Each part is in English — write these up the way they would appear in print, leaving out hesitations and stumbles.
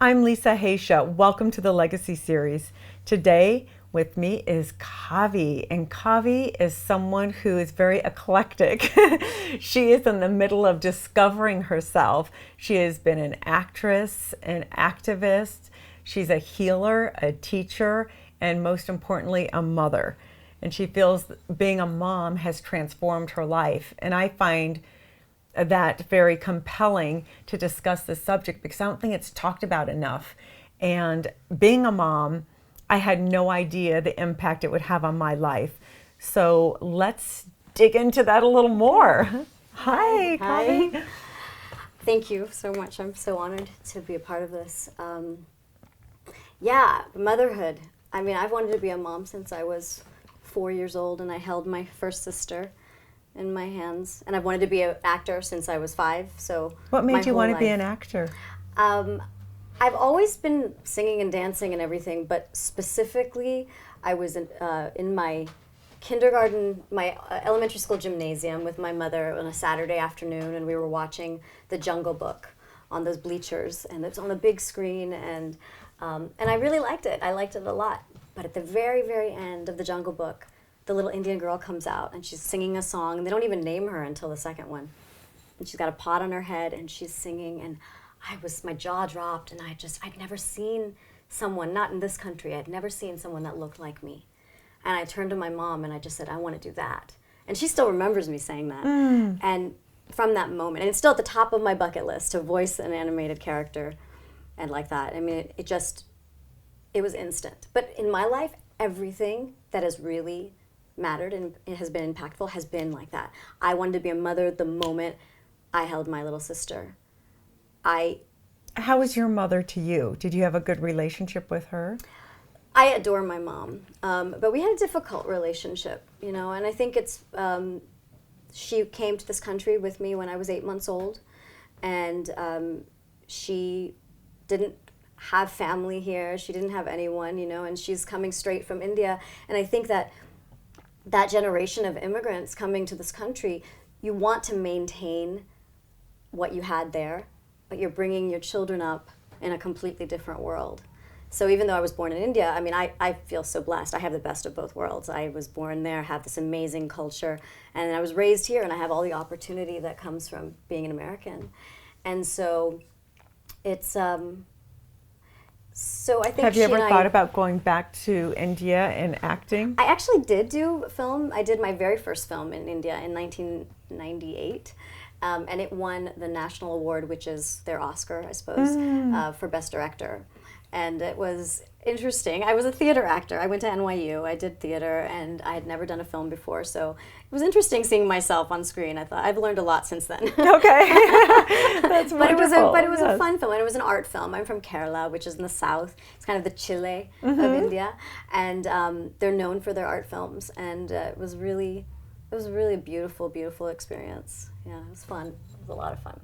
I'm Lisa Haisha. Welcome to the Legacy Series. Today with me is Kavi, and Kavi is someone who is very eclectic. She is in the middle of discovering herself. She has been an actress, an activist, she's a healer, a teacher, and most importantly, a mother. And she feels being a mom has transformed her life. And I find that very compelling to discuss this subject because I don't think it's talked about enough. And being a mom, I had no idea the impact it would have on my life. So let's dig into that a little more. Hi, Hi. Kavi. Thank you so much. I'm so honored to be a part of this. Yeah, motherhood. I mean, I've wanted to be a mom since I was 4 years old, and I held my first sister in my hands. And I've wanted to be an actor since I was 5. So What my made you whole want to be life. an actor? I've always been singing and dancing and everything, but specifically, I was in my kindergarten, my elementary school gymnasium with my mother on a Saturday afternoon, and we were watching The Jungle Book on those bleachers, and it was on a big screen, and I really liked it. I liked it a lot. But at the very, very end of The Jungle Book, the little Indian girl comes out, and she's singing a song, and they don't even name her until the second one. And she's got a pot on her head, and she's singing, and my jaw dropped, and I'd never seen someone, not in this country, I'd never seen someone that looked like me. And I turned to my mom, and I just said, I want to do that. And she still remembers me saying that. And from that moment, and it's still at the top of my bucket list to voice an animated character and like that. I mean, it was instant. But in my life, everything that has really mattered and it has been impactful has been like that. I wanted to be a mother the moment I held my little sister. How was your mother to you? Did you have a good relationship with her? I adore my mom, but we had a difficult relationship, and I think she came to this country with me when I was 8 months old, and she didn't have family here. She didn't have anyone, and she's coming straight from India. And I think that generation of immigrants coming to this country, you want to maintain what you had there, but you're bringing your children up in a completely different world. So even though I was born in India, I mean, I feel so blessed. I have the best of both worlds. I was born there, have this amazing culture, and I was raised here, and I have all the opportunity that comes from being an American. And so it's, so I think Have you ever she and thought about going back to India and acting? I actually did do film. I did my very first film in India in 1998. And it won the national award, which is their Oscar, I suppose, for Best Director. And it was interesting. I was a theater actor. I went to NYU. I did theater, and I had never done a film before. So it was interesting seeing myself on screen. I thought I've learned a lot since then. Okay, that's wonderful. But it was Yes. a fun film, and it was an art film. I'm from Kerala, which is in the south. It's kind of the Chile of India, and they're known for their art films. And it was really a beautiful, beautiful experience. Yeah, it was fun. It was a lot of fun.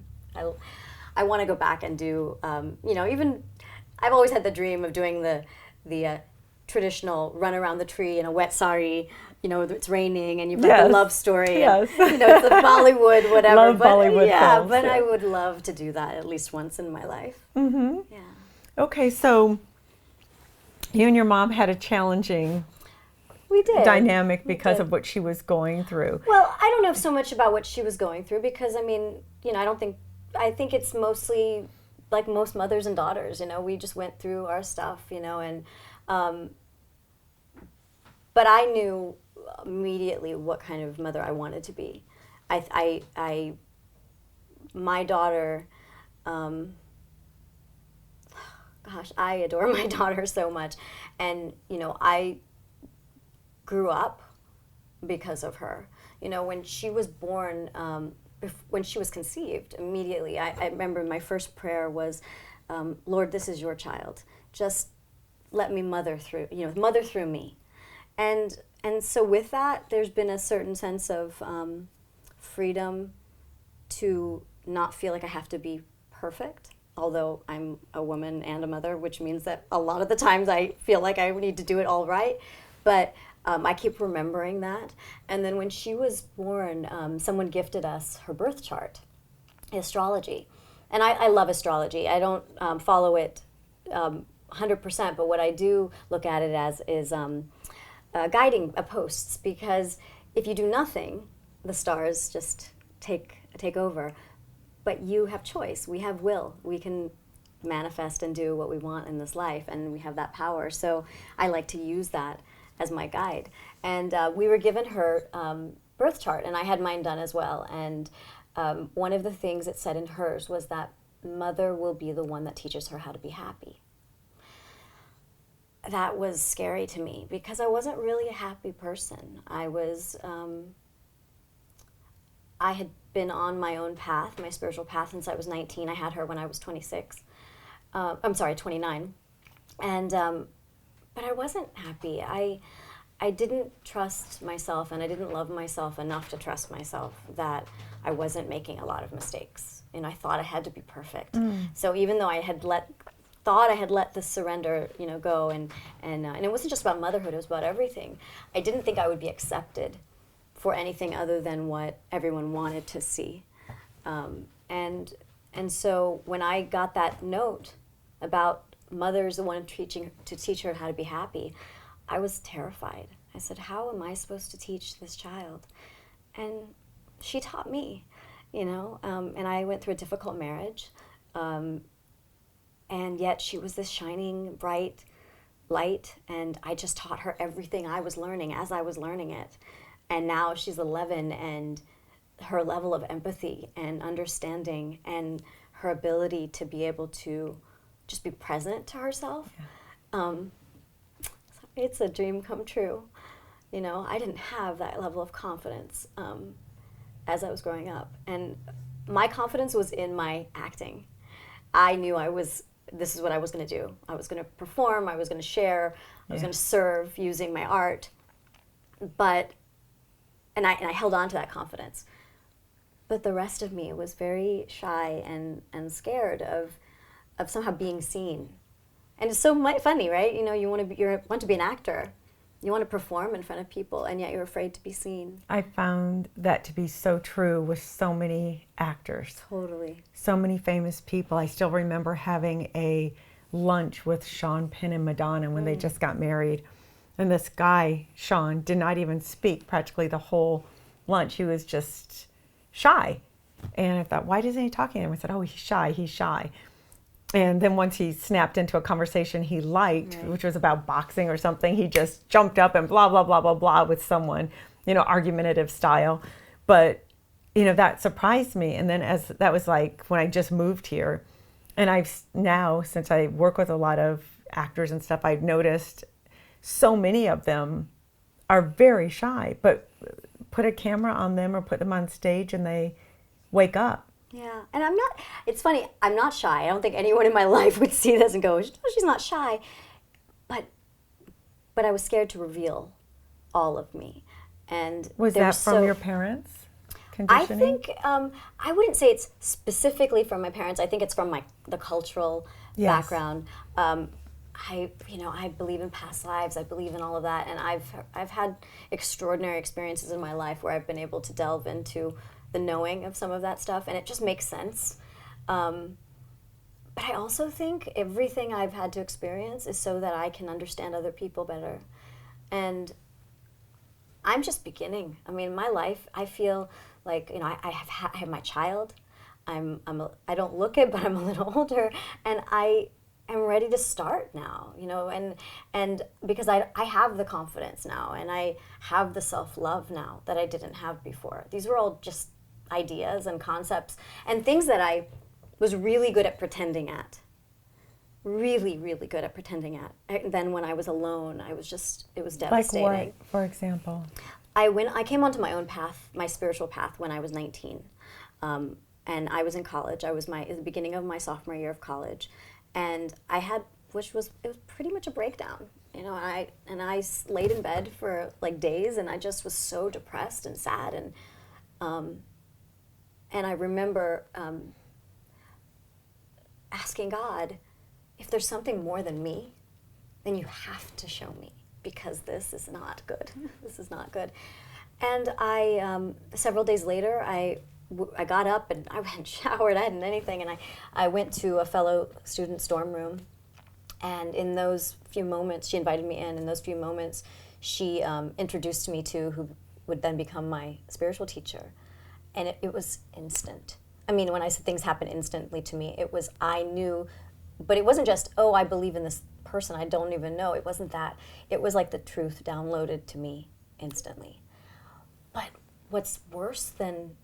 I want to go back and do, even I've always had the dream of doing the traditional run around the tree in a wet sari. It's raining and you've got the love story. Yes. And, it's a Bollywood, whatever. Love but Bollywood films, but yeah. I would love to do that at least once in my life. Mm-hmm. Yeah. Okay, so you and your mom had a challenging We did. dynamic because did. of what she was going through. Well, I don't know so much about what she was going through because, I think it's mostly like most mothers and daughters, we just went through our stuff, and, but I knew immediately what kind of mother I wanted to be. My daughter, I adore my daughter so much, and, I grew up because of her. When she was born, when she was conceived, immediately, I remember my first prayer was, Lord, this is your child. Just let me mother through me. And so with that, there's been a certain sense of freedom to not feel like I have to be perfect, although I'm a woman and a mother, which means that a lot of the times I feel like I need to do it all right. But I keep remembering that. And then when she was born, someone gifted us her birth chart, astrology. And I love astrology. I don't follow it 100%, but what I do look at it as is guiding posts, because if you do nothing, the stars just take over. But you have choice. We have will. We can manifest and do what we want in this life, and we have that power. So I like to use that as my guide. And we were given her birth chart, and I had mine done as well. And one of the things it said in hers was that mother will be the one that teaches her how to be happy. That was scary to me because I wasn't really a happy person. I had been on my own path, my spiritual path, since I was 19. I had her when I was 26. 29. And but I wasn't happy. I didn't trust myself, and I didn't love myself enough to trust myself that I wasn't making a lot of mistakes. And I thought I had to be perfect. So even though I had thought I had let the surrender, go, and it wasn't just about motherhood, it was about everything. I didn't think I would be accepted for anything other than what everyone wanted to see. And so when I got that note about mother's the one to teach her how to be happy, I was terrified. I said, how am I supposed to teach this child? And she taught me, and I went through a difficult marriage. And yet she was this shining, bright light, and I just taught her everything I was learning as I was learning it. And now she's 11, and her level of empathy and understanding and her ability to be able to just be present to herself, it's a dream come true. I didn't have that level of confidence as I was growing up. And my confidence was in my acting. I knew this is what I was going to do. I was going to perform, I was going to share, I was going to serve using my art. And I held on to that confidence. But the rest of me was very shy and scared of somehow being seen. And it's so funny, right? You want to be an actor. You want to perform in front of people, and yet you're afraid to be seen. I found that to be so true with so many actors. Totally. So many famous people. I still remember having a lunch with Sean Penn and Madonna when they just got married. And this guy, Sean, did not even speak practically the whole lunch. He was just shy. And I thought, why isn't he talking to him? I said, oh, he's shy. And then once he snapped into a conversation he liked, which was about boxing or something, he just jumped up and blah, blah, blah, blah, blah with someone, argumentative style. But, that surprised me. And then that was like when I just moved here. And I've now, since I work with a lot of actors and stuff, I've noticed so many of them are very shy, but put a camera on them or put them on stage and they wake up. Yeah, and it's funny, I'm not shy. I don't think anyone in my life would see this and go, oh, she's not shy. But I was scared to reveal all of me. And was that from your parents? Conditioning? I think, I wouldn't say it's specifically from my parents. I think it's from the cultural background. I believe in past lives. I believe in all of that. And I've had extraordinary experiences in my life where I've been able to delve into the knowing of some of that stuff, and it just makes sense. But I also think everything I've had to experience is so that I can understand other people better. And I'm just beginning. I mean, my life, I feel like, I have my child. I don't look it, but I'm a little older, and I am ready to start now, and because I have the confidence now, and I have the self-love now that I didn't have before. These were all just ideas and concepts and things that I was really good at pretending at. Really, really good at pretending at. And then when I was alone, it was devastating. Like what, for example? I came onto my own path, my spiritual path, when I was 19. And I was in college. It was the beginning of my sophomore year of college. And it was pretty much a breakdown. And I laid in bed for like days, and I just was so depressed and sad. And I remember asking God, if there's something more than me, then you have to show me, because this is not good. This is not good. And several days later, I got up and I hadn't showered, I hadn't anything, and I went to a fellow student's dorm room, And in those few moments, she invited me in. In those few moments, she introduced me to who would then become my spiritual teacher. And it was instant. I mean, when I said things happen instantly to me, it was, I knew, but it wasn't just, oh, I believe in this person I don't even know. It wasn't that. It was like the truth downloaded to me instantly. But what's worse than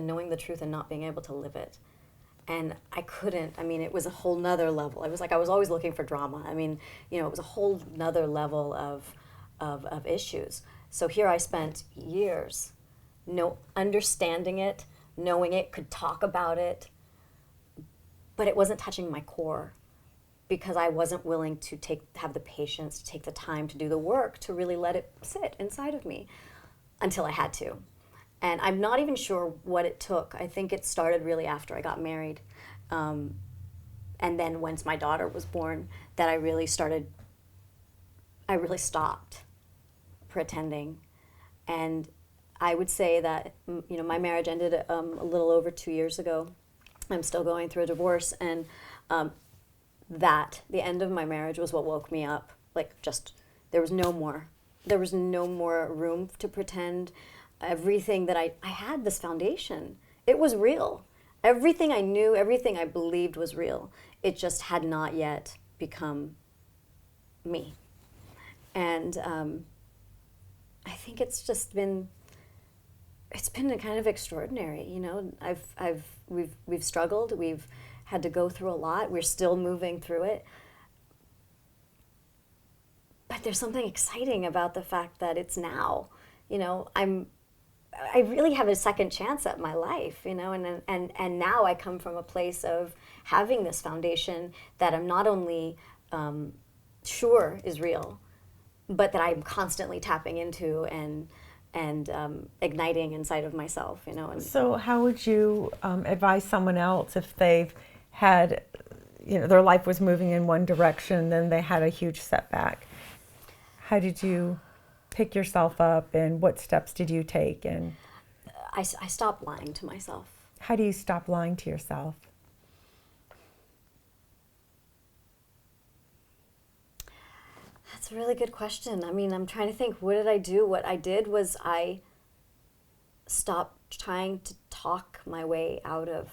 knowing the truth and not being able to live it? And I couldn't. I mean, it was a whole nother level. It was like I was always looking for drama. I mean, it was a whole nother level of issues. So here I spent years understanding it, knowing it, could talk about it, but it wasn't touching my core because I wasn't willing to have the patience to take the time to do the work to really let it sit inside of me until I had to. And I'm not even sure what it took. I think it started really after I got married. And then once my daughter was born, that I really stopped pretending. And I would say that, my marriage ended a little over 2 years ago. I'm still going through a divorce, and the end of my marriage was what woke me up. Like, just, there was no more room to pretend. Everything that I had this foundation. It was real. Everything I knew, everything I believed was real. It just had not yet become me. And I think it's been kind of extraordinary. We've struggled. We've had to go through a lot. We're still moving through it. But there's something exciting about the fact that it's now. I really have a second chance at my life, and now I come from a place of having this foundation that I'm not only sure is real, but that I'm constantly tapping into and igniting inside of myself, And So how would you advise someone else if they've had, their life was moving in one direction, then they had a huge setback? How did you pick yourself up, and what steps did you take? And I stopped lying to myself. How do you stop lying to yourself? That's a really good question. I mean, I'm trying to think, what did I do? What I did was I stopped trying to talk my way out of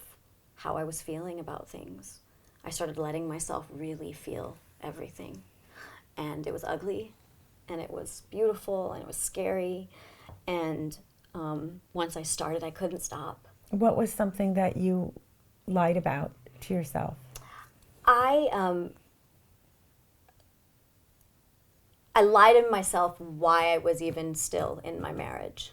how I was feeling about things. I started letting myself really feel everything. And it was ugly, and it was beautiful, and it was scary. And once I started, I couldn't stop. What was something that you lied about to yourself? I lied to myself why I was even still in my marriage.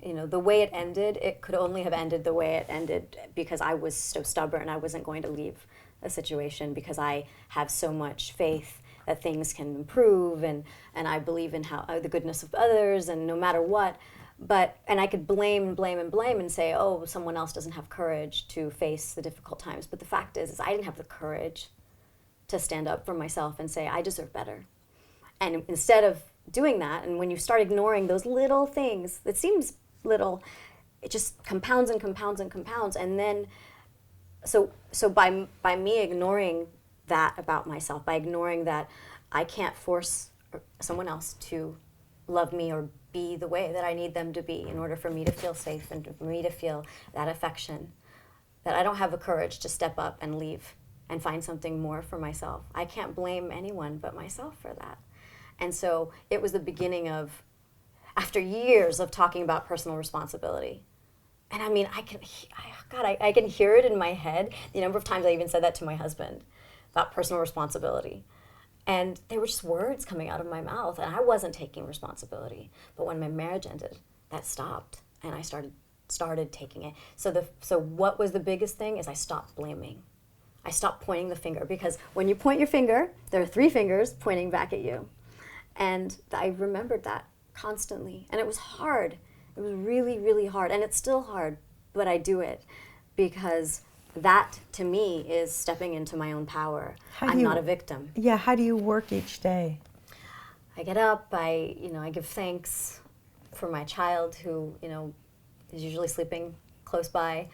The way it ended, it could only have ended the way it ended because I was so stubborn. I wasn't going to leave a situation because I have so much faith that things can improve, and I believe in the goodness of others, and no matter what. And I could blame and say, oh, someone else doesn't have courage to face the difficult times. But the fact is I didn't have the courage to stand up for myself and say, I deserve better. And instead of doing that, and when you start ignoring those little things, it seems little, it just compounds and compounds and compounds. And then, so by me ignoring that about myself, by ignoring that I can't force someone else to love me or be the way that I need them to be in order for me to feel safe and for me to feel that affection, that I don't have the courage to step up and leave and find something more for myself. I can't blame anyone but myself for that. And so it was the beginning of, after years of talking about personal responsibility. And I mean, I can hear it in my head. The number of times I even said that to my husband about personal responsibility. And they were just words coming out of my mouth, and I wasn't taking responsibility. But when my marriage ended, that stopped, and I started taking it. So what was the biggest thing is I stopped blaming. I stopped pointing the finger, because when you point your finger, there are 3 fingers pointing back at you. And I remembered that constantly, and it was hard. It was really, really hard, and it's still hard, but I do it because that, to me, is stepping into my own power. I'm not a victim. Yeah, how do you work each day? I get up, I give thanks for my child who, is usually sleeping close by.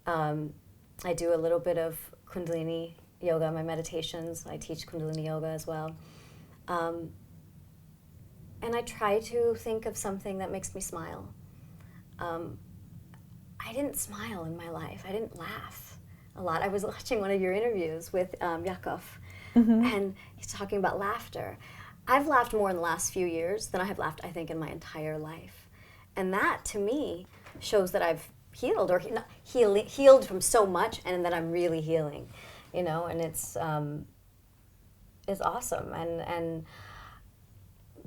I do a little bit of Kundalini yoga, my meditations. I teach Kundalini yoga as well. And I try to think of something that makes me smile. I didn't smile in my life. I didn't laugh a lot. I was watching one of your interviews with Yakov, and he's talking about laughter. I've laughed more in the last few years than I have laughed, I think, in my entire life. And that, to me, shows that I've healed, or healed from so much, and that I'm really healing, you know, and it's awesome. And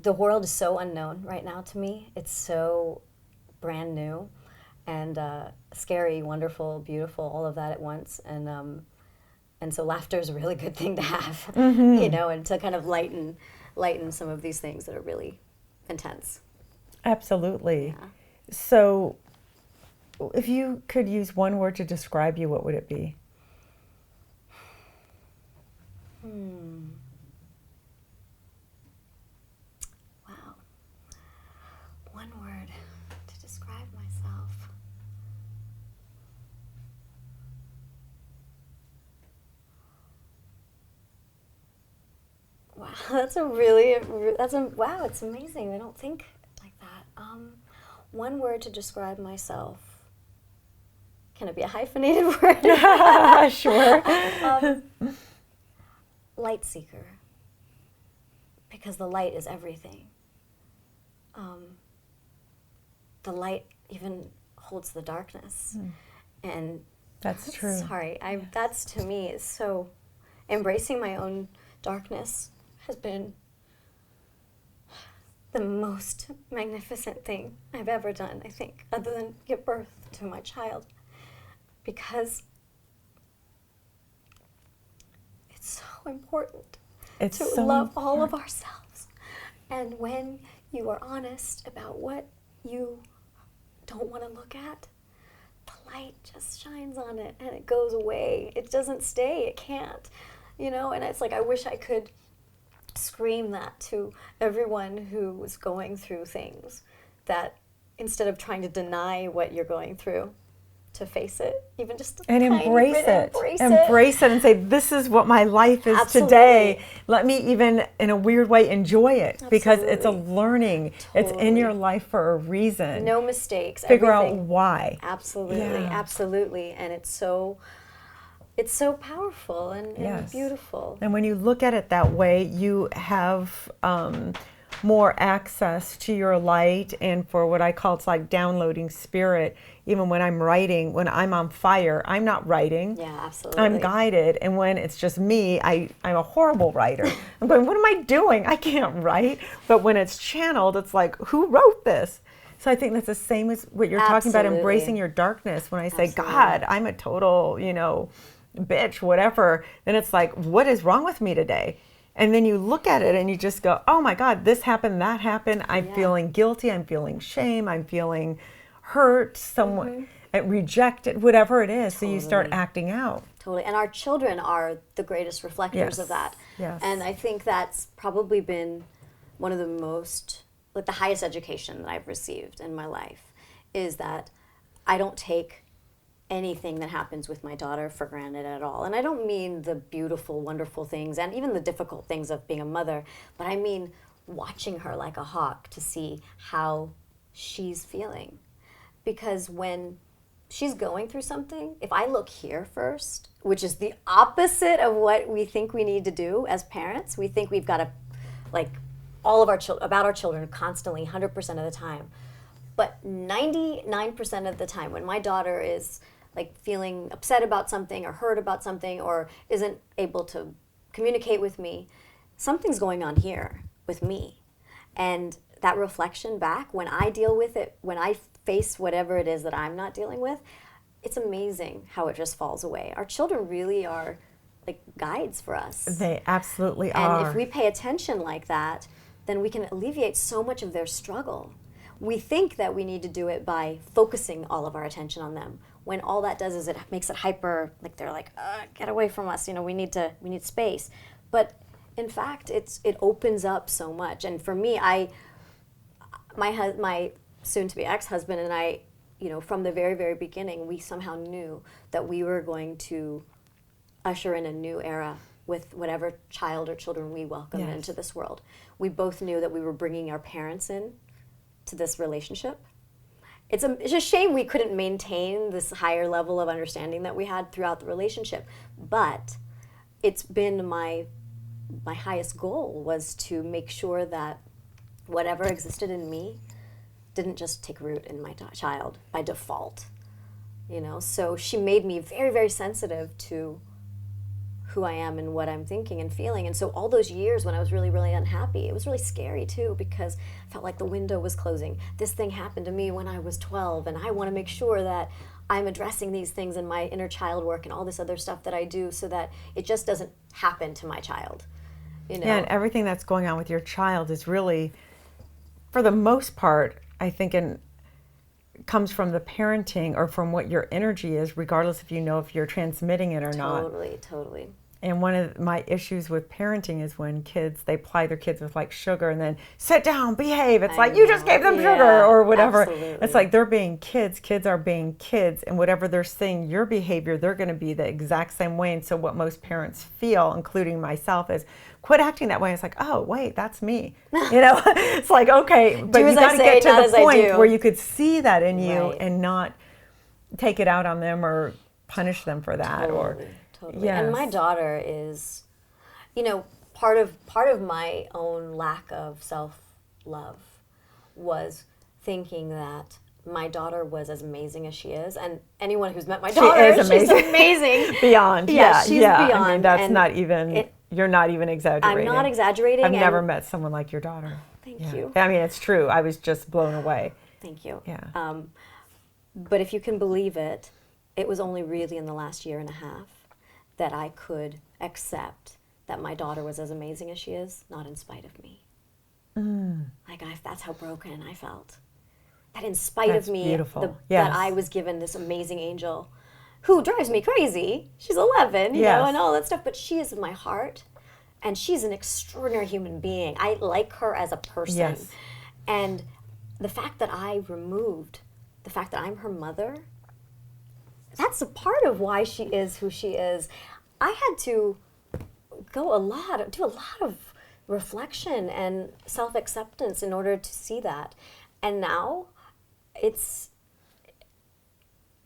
the world is so unknown right now to me. It's so brand new and scary, wonderful, beautiful, all of that at once. And so laughter is a really good thing to have, you know, and to kind of lighten some of these things that are really intense. Absolutely. Yeah. So if you could use one word to describe you, what would it be? Wow. One word to describe myself. Wow, wow, it's amazing. I don't think like that. One word to describe myself. Can it be a hyphenated word? Sure. Light seeker. Because the light is everything. The light even holds the darkness. And That's true. Sorry, that's to me is so, embracing my own darkness has been the most magnificent thing I've ever done, I think, other than give birth to my child. Because it's so important to love all of ourselves. And when you are honest about what you don't want to look at, the light just shines on it and it goes away. It doesn't stay. It can't. You know, and it's like I wish I could scream that to everyone who was going through things, that instead of trying to deny what you're going through, to face it, even just and embrace it and say, this is what my life is today. Let me even in a weird way enjoy it. Because it's a learning. It's in your life for a reason. No mistakes. Figure out why. Absolutely. And it's so powerful and beautiful. And when you look at it that way, you have more access to your light, and for what I call, it's like downloading spirit. Even when I'm writing, when I'm on fire, I'm not writing. Yeah, absolutely. I'm guided. And when it's just me, I'm a horrible writer. I'm going, what am I doing? I can't write. But when it's channeled, it's like, who wrote this? So I think that's the same as what you're talking about, embracing your darkness. When I say, God, I'm a total, bitch, whatever, then it's like, what is wrong with me today? And then you look at it and you just go, oh my God, this happened, that happened. I'm feeling guilty. I'm feeling shame. I'm feeling hurt, someone rejected, whatever it is. So you start acting out. Totally. And our children are the greatest reflectors of that. Yes. And I think that's probably been one of the most, like the highest education that I've received in my life, is that I don't take anything that happens with my daughter for granted at all. And I don't mean the beautiful, wonderful things and even the difficult things of being a mother, but I mean watching her like a hawk to see how she's feeling. Because when she's going through something, if I look here first, which is the opposite of what we think we need to do as parents, we think we've got to, like, all of our about our children constantly, 100% of the time. But 99% of the time, when my daughter is like feeling upset about something or hurt about something or isn't able to communicate with me, something's going on here with me. And that reflection back, when I deal with it, when I face whatever it is that I'm not dealing with, it's amazing how it just falls away. Our children really are like guides for us. They absolutely are. And if we pay attention like that, then we can alleviate so much of their struggle. We think that we need to do it by focusing all of our attention on them, when all that does is it makes it hyper, like they're like, get away from us, we need space. But in fact, it opens up so much. And for me, my soon-to-be ex-husband and I, from the very, very beginning, we somehow knew that we were going to usher in a new era with whatever child or children we welcome into this world. We both knew that we were bringing our parents in to this relationship. It's a shame we couldn't maintain this higher level of understanding that we had throughout the relationship. But it's been my highest goal was to make sure that whatever existed in me didn't just take root in my child by default. You know, so she made me very, very sensitive to who I am and what I'm thinking and feeling. And so all those years when I was really, really unhappy, it was really scary too, because I felt like the window was closing. This thing happened to me when I was 12, and I want to make sure that I'm addressing these things in my inner child work and all this other stuff that I do so that it just doesn't happen to my child. You know? Yeah, and everything that's going on with your child is really, for the most part, I think, comes from the parenting or from what your energy is, regardless if you know if you're transmitting it or not. Totally. And one of my issues with parenting is when they ply their kids with like sugar and then sit down, behave. It's like, you just gave them sugar or whatever. Absolutely. It's like they're being kids. Kids are being kids. And whatever they're seeing your behavior, they're going to be the exact same way. And so what most parents feel, including myself, is quit acting that way. It's like, oh, wait, that's me. You know, it's like, okay, but you got to get to the point where you could see that in you and not take it out on them or punish them for that. Totally. Yes. And my daughter is, you know, part of my own lack of self-love was thinking that my daughter was as amazing as she is, and anyone who's met my daughter, she's amazing. Beyond, she's beyond. I mean, that's not even, you're not even exaggerating. I'm not exaggerating. I've never met someone like your daughter. Thank you. I mean, it's true. I was just blown away. Thank you. Yeah. But if you can believe it, it was only really in the last year and a half that I could accept that my daughter was as amazing as she is, not in spite of me. Like, that's how broken I felt. That in spite of me, that I was given this amazing angel who drives me crazy. She's 11, you know, and all that stuff, but she is in my heart, and she's an extraordinary human being. I like her as a person. Yes. And the fact that the fact that I'm her mother, that's a part of why she is who she is. I had to do a lot of reflection and self-acceptance in order to see that. And now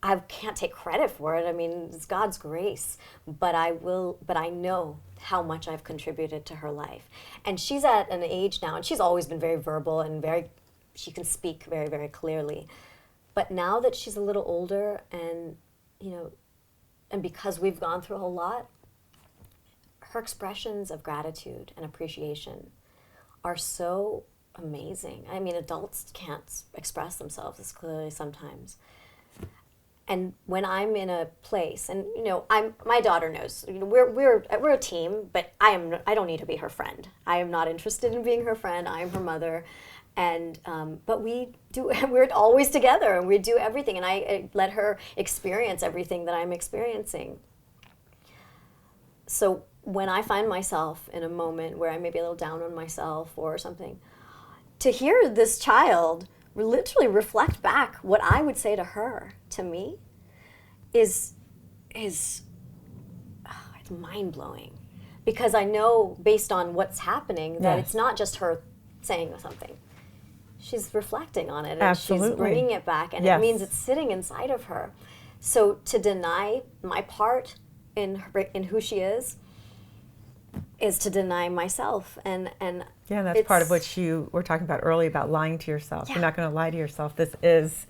I can't take credit for it. I mean, it's God's grace, but I know how much I've contributed to her life. And she's at an age now, and she's always been very verbal and she can speak very, very clearly. But now that she's a little older and, you know, and because we've gone through a whole lot, her expressions of gratitude and appreciation are so amazing. I mean, adults can't express themselves as clearly sometimes. And when I'm in a place, and you know, my daughter knows, you know, we're a team, but I don't need to be her friend. I am not interested in being her friend. I am her mother. And but we're always together, and we do everything, and I let her experience everything that I'm experiencing. So when I find myself in a moment where I may be a little down on myself or something, to hear this child literally reflect back what I would say to her, to me, it's mind-blowing. Because I know, based on what's happening, that it's not just her saying something. She's reflecting on it, and Absolutely. She's bringing it back, and it means it's sitting inside of her. So to deny my part in who she is to deny myself, and that's part of what you were talking about earlier about lying to yourself. You're not going to lie to yourself. This is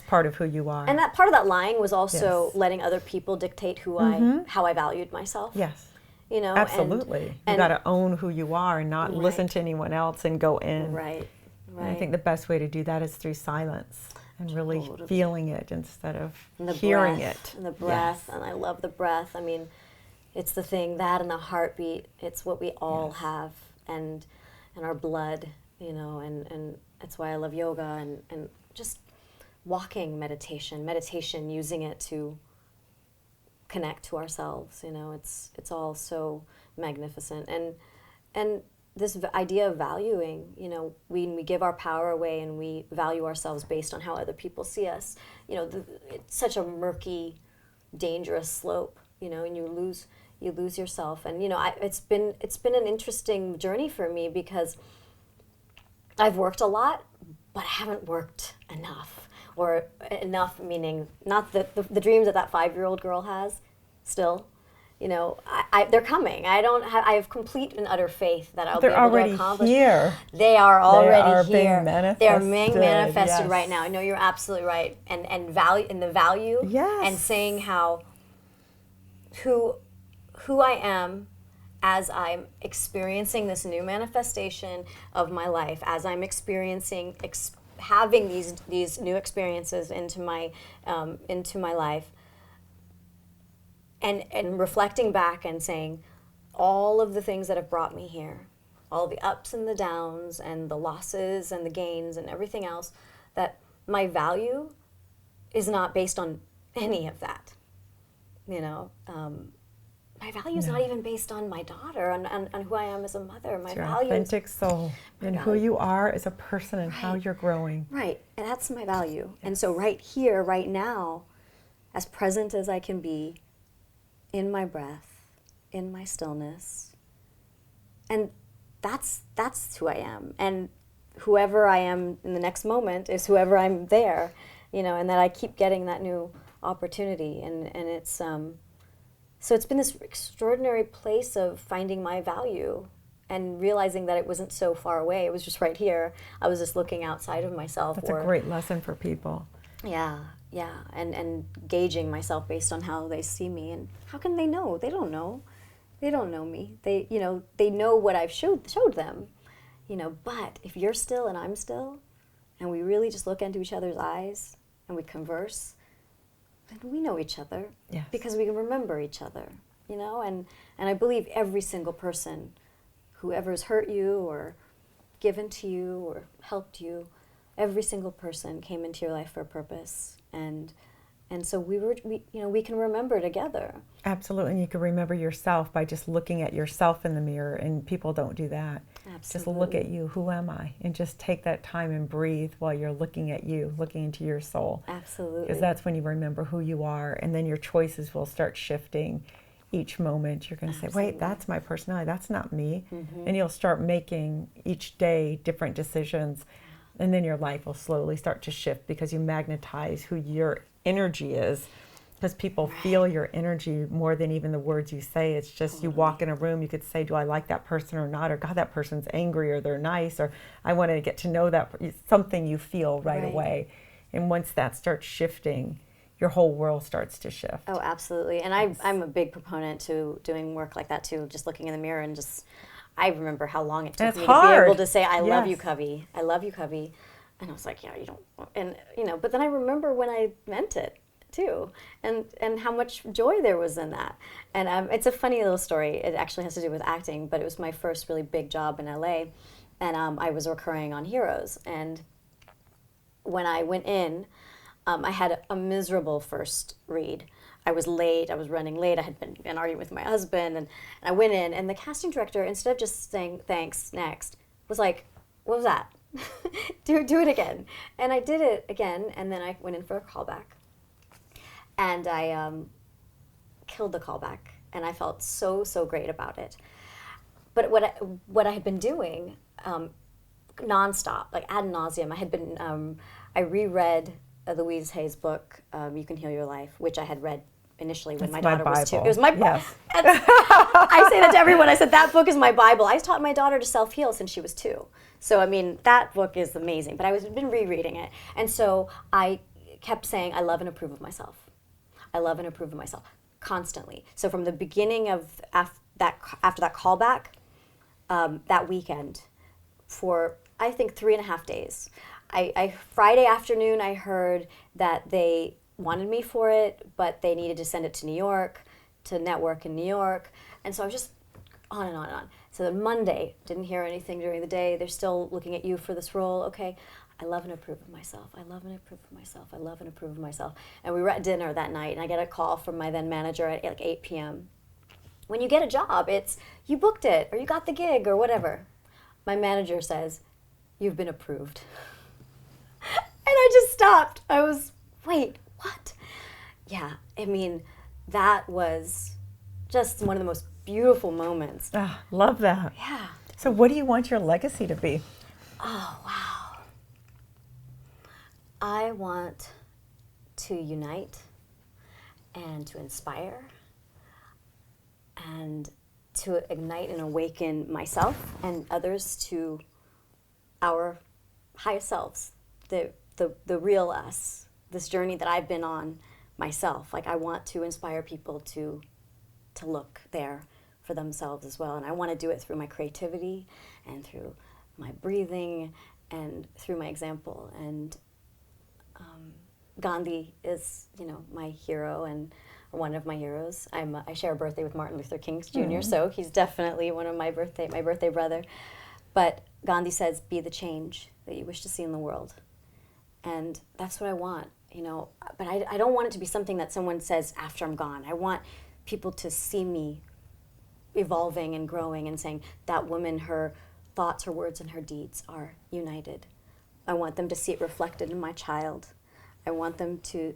part of who you are. And that part of that lying was also letting other people dictate how I valued myself. Yes. You know, absolutely. You got to own who you are and not listen to anyone else and go in. Right. And I think the best way to do that is through silence and really feeling it instead of hearing it. And the breath, and I love the breath. I mean, it's the thing, that and the heartbeat, it's what we all have, and our blood, you know, and that's why I love yoga and just walking meditation, using it to connect to ourselves, you know, it's all so magnificent. And this idea of valuing, you know, when we give our power away and we value ourselves based on how other people see us, you know, it's such a murky, dangerous slope and you lose yourself. And it's been an interesting journey for me because I've worked a lot, but I haven't worked enough. Or enough meaning not the dreams that 5-year-old girl has still. They're coming. I have complete and utter faith that I'll be able to accomplish. Here. They are already here. Being manifested. They are being manifested yes. right now. I know you're absolutely right. And the value yes. and saying how who I am as I'm experiencing this new manifestation of my life, as I'm experiencing having these new experiences into my life. And reflecting back and saying all of the things that have brought me here, all the ups and the downs and the losses and the gains and everything else, that my value is not based on any of that. My value is not even based on my daughter, on who I am as a mother. My value is authentic soul and who you are as a person and how you're growing. Right, and that's my value. Yes. And so right here, right now, as present as I can be, in my breath, in my stillness, and that's who I am. And whoever I am in the next moment is whoever I'm there, and that I keep getting that new opportunity. And it's so it's been this extraordinary place of finding my value and realizing that it wasn't so far away. It was just right here. I was just looking outside of myself. That's a great lesson for people. Yeah. Yeah, and gauging myself based on how they see me. And how can they know? They don't know. They don't know me. They know what I've showed them. But if you're still and I'm still, and we really just look into each other's eyes and we converse, then we know each other. Yes. Because we can remember each other. And I believe every single person, whoever's hurt you or given to you or helped you, every single person came into your life for a purpose, and so we can remember together. Absolutely, and you can remember yourself by just looking at yourself in the mirror, and people don't do that. Absolutely. Just look at you, who am I? And just take that time and breathe while you're looking at you, looking into your soul. Absolutely. Because that's when you remember who you are, and then your choices will start shifting each moment. You're going to say, wait, that's my personality, that's not me. Mm-hmm. And you'll start making each day different decisions. And then your life will slowly start to shift because you magnetize who your energy is. Because people feel your energy more than even the words you say. It's just you walk in a room, you could say, do I like that person or not? Or God, that person's angry or they're nice. Or I want to get to know that. Something you feel right away. And once that starts shifting, your whole world starts to shift. Oh, absolutely. And I'm a big proponent to doing work like that too. Just looking in the mirror and just... I remember how long it took me to be able to say, I love you, Kavi. I love you, Kavi. And I was like, you don't, and, but then I remember when I meant it too, and how much joy there was in that. And it's a funny little story. It actually has to do with acting, but it was my first really big job in LA, and I was recurring on Heroes. And when I went in, I had a miserable first read. I was late, I was running late, I had been arguing with my husband, and I went in, and the casting director, instead of just saying, thanks, next, was like, what was that? do it again. And I did it again, and then I went in for a callback. And I killed the callback, and I felt so great about it. But what I had been doing, nonstop, like ad nauseum, I reread Louise Hay's book, You Can Heal Your Life, which I had read initially when my daughter was 2. It was my Bible. Yes. I say that to everyone. I said, that book is my Bible. I taught my daughter to self-heal since she was 2. So, I mean, that book is amazing. But I've been rereading it. And so I kept saying, I love and approve of myself. I love and approve of myself constantly. So from the beginning of after that callback, that weekend, for, I think, 3.5 days, Friday afternoon, I heard that they wanted me for it, but they needed to send it to New York, to network in New York. And so I was just on and on and on. So then Monday, didn't hear anything during the day. They're still looking at you for this role. Okay, I love and approve of myself. I love and approve of myself. I love and approve of myself. And we were at dinner that night, and I get a call from my then manager at like 8 p.m. When you get a job, it's you booked it, or you got the gig, or whatever. My manager says, you've been approved. And I just stopped. I was, wait, what? Yeah, I mean, that was just one of the most beautiful moments. Ah, love that. Yeah. So what do you want your legacy to be? Oh, wow. I want to unite and to inspire and to ignite and awaken myself and others to our highest selves, the real us, this journey that I've been on myself. Like, I want to inspire people to look there for themselves as well. And I want to do it through my creativity and through my breathing and through my example. And Gandhi is, my hero and one of my heroes. I share a birthday with Martin Luther King Jr., so he's definitely one of my birthday brother. But Gandhi says, be the change that you wish to see in the world. And that's what I want, But I don't want it to be something that someone says after I'm gone. I want people to see me evolving and growing and saying, that woman, her thoughts, her words, and her deeds are united. I want them to see it reflected in my child. I want them to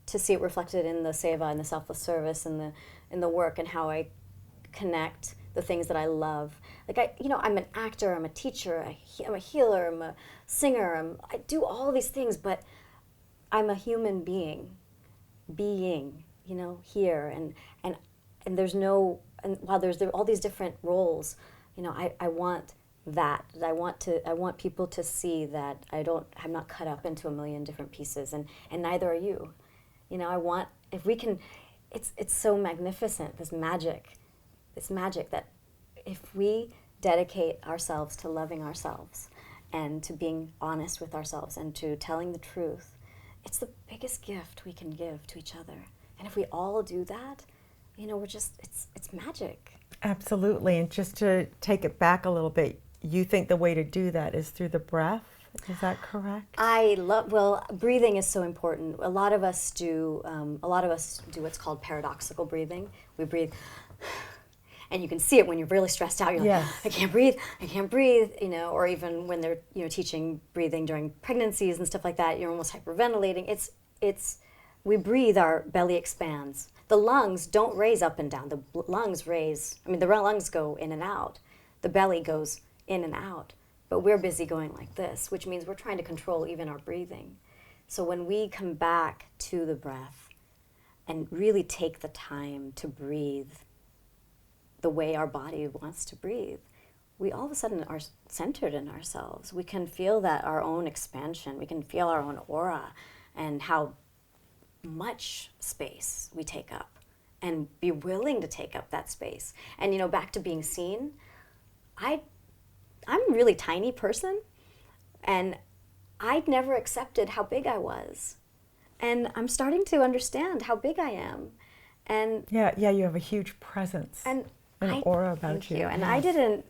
see it reflected in the seva and the selfless service and in the work and how I connect the things that I love. Like, I'm an actor, I'm a teacher, I'm a healer, I'm a singer, I do all these things, but I'm a human being, here, and there's no, and while there are all these different roles, I want that. I want people to see that I'm not cut up into a million different pieces, and neither are you. I want, if we can, it's so magnificent, this magic that if we dedicate ourselves to loving ourselves and to being honest with ourselves and to telling the truth, it's the biggest gift we can give to each other. And if we all do that, we're just, it's magic. Absolutely. And just to take it back a little bit, you think the way to do that is through the breath? Is that correct? Breathing is so important. A lot of us do what's called paradoxical breathing. We breathe, and you can see it when you're really stressed out. You're yes. like, I can't breathe, or even when they're, teaching breathing during pregnancies and stuff like that, you're almost hyperventilating. We breathe, our belly expands. The lungs don't raise up and down. The lungs go in and out. The belly goes in and out. But we're busy going like this, which means we're trying to control even our breathing. So when we come back to the breath and really take the time to breathe the way our body wants to breathe, we all of a sudden are centered in ourselves. We can feel that our own expansion. We can feel our own aura and how much space we take up and be willing to take up that space. And, back to being seen, I'm a really tiny person, and I'd never accepted how big I was. And I'm starting to understand how big I am. And yeah, you have a huge presence and an aura about you. And yes.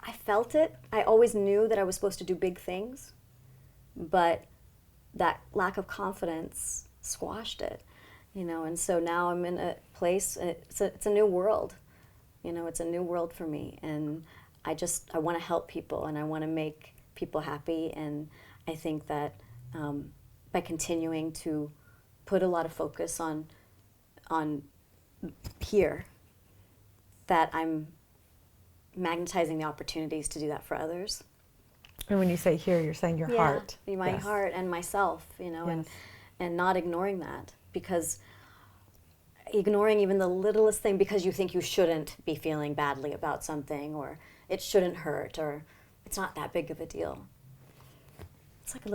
I felt it. I always knew that I was supposed to do big things, but that lack of confidence squashed it, and so now I'm in a place, it's a new world, it's a new world for me, and I want to help people, and I want to make people happy, and I think that by continuing to put a lot of focus on here, that I'm magnetizing the opportunities to do that for others. And when you say here, you're saying your heart. My yes. heart and myself, yes. and not ignoring that, because ignoring even the littlest thing because you think you shouldn't be feeling badly about something, or it shouldn't hurt, or it's not that big of a deal. It's like an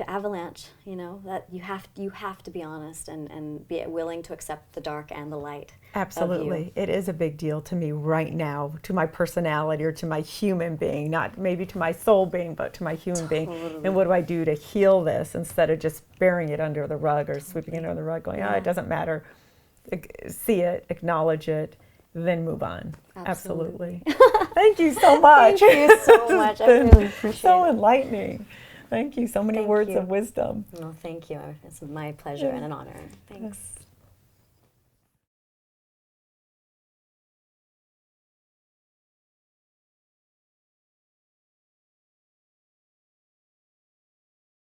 avalanche, that you have to be honest and be willing to accept the dark and the light. Absolutely. It is a big deal to me right now, to my personality or to my human being, not maybe to my soul being, but to my human being. And what do I do to heal this instead of just burying it under the rug or sweeping it under the rug, going, it doesn't matter. See it, acknowledge it, then move on. Absolutely. Thank you so much. Thank you so much. I really appreciate it. So enlightening. Thank you. So many words of wisdom. No, thank you. It's my pleasure and an honor. Thanks.